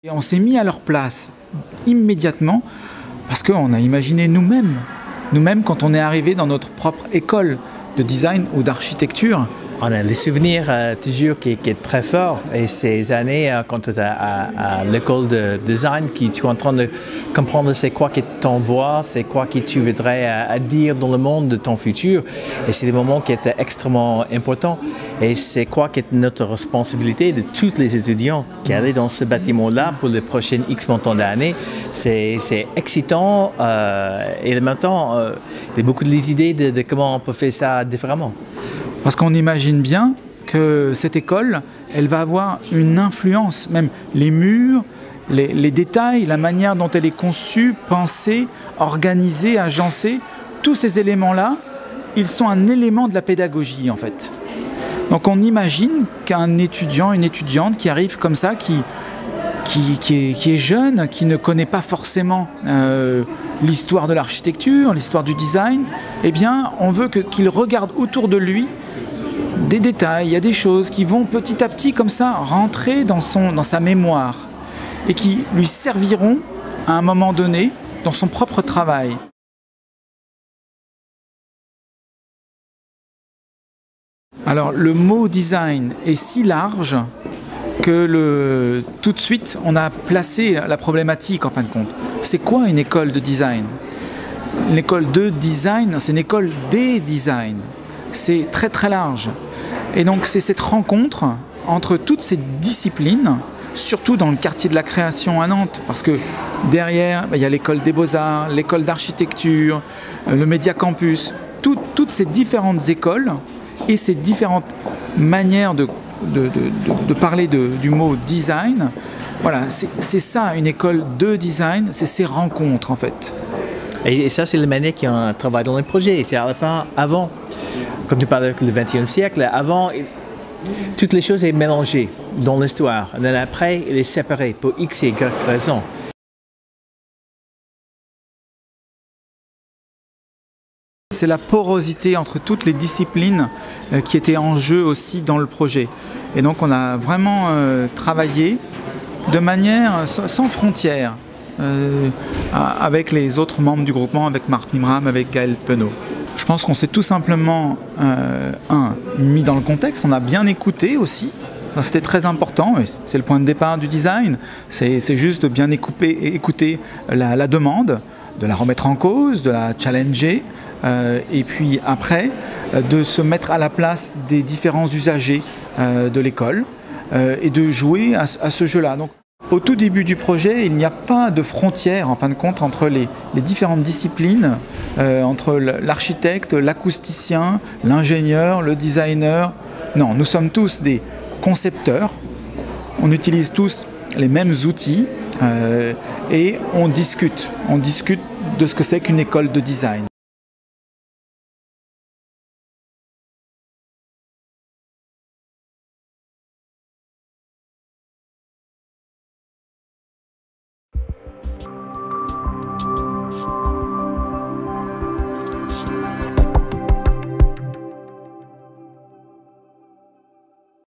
Et on s'est mis à leur place immédiatement parce qu'on a imaginé nous-mêmes quand on est arrivé dans notre propre école de design ou d'architecture. On a des souvenirs toujours qui est très fort et ces années quand tu es à l'école de design tu es en train de comprendre c'est quoi qui est ton voix, c'est quoi que tu voudrais dire dans le monde de ton futur et c'est des moments qui étaient extrêmement importants et c'est quoi qui est notre responsabilité de tous les étudiants qui allaient dans ce bâtiment-là pour les prochaines X montant d'années. C'est excitant et maintenant il y a beaucoup d'idées de comment on peut faire ça différemment. Parce qu'on imagine bien que cette école, elle va avoir une influence, même les murs, les détails, la manière dont elle est conçue, pensée, organisée, agencée, tous ces éléments-là, ils sont un élément de la pédagogie en fait. Donc on imagine qu'un étudiant, une étudiante qui arrive comme ça, qui est jeune, qui ne connaît pas forcément l'histoire de l'architecture, l'histoire du design, eh bien on veut qu'il regarde autour de lui des détails, il y a des choses qui vont petit à petit comme ça rentrer dans sa mémoire et qui lui serviront à un moment donné dans son propre travail. Alors le mot design est si large que tout de suite on a placé la problématique en fin de compte. C'est quoi une école de design? Une école de design, c'est une école des designs. C'est très très large. Et donc c'est cette rencontre entre toutes ces disciplines, surtout dans le quartier de la création à Nantes, parce que derrière, il y a l'école des beaux-arts, l'école d'architecture, le Média Campus, toutes ces différentes écoles et ces différentes manières de parler du mot design. Voilà, c'est ça une école de design, c'est ces rencontres en fait. Et ça, c'est la manière qu'on travaille dans les projets. C'est à la fin, avant, quand tu parles du XXe siècle, avant, toutes les choses sont mélangées dans l'histoire. Et après, il est séparé pour X et Y raisons. C'est la porosité entre toutes les disciplines qui étaient en jeu aussi dans le projet. Et donc on a vraiment travaillé de manière sans frontières avec les autres membres du groupement, avec Marc Mimram, avec Gaël Penaud. Je pense qu'on s'est tout simplement mis dans le contexte, on a bien écouté aussi. Ça c'était très important, c'est le point de départ du design, c'est juste de bien écouter la demande, de la remettre en cause, de la challenger, et puis après de se mettre à la place des différents usagers de l'école et de jouer à ce jeu-là. Donc, au tout début du projet, il n'y a pas de frontière en fin de compte entre les différentes disciplines, entre l'architecte, l'acousticien, l'ingénieur, le designer. Non, nous sommes tous des concepteurs, on utilise tous les mêmes outils et on discute de ce que c'est qu'une école de design.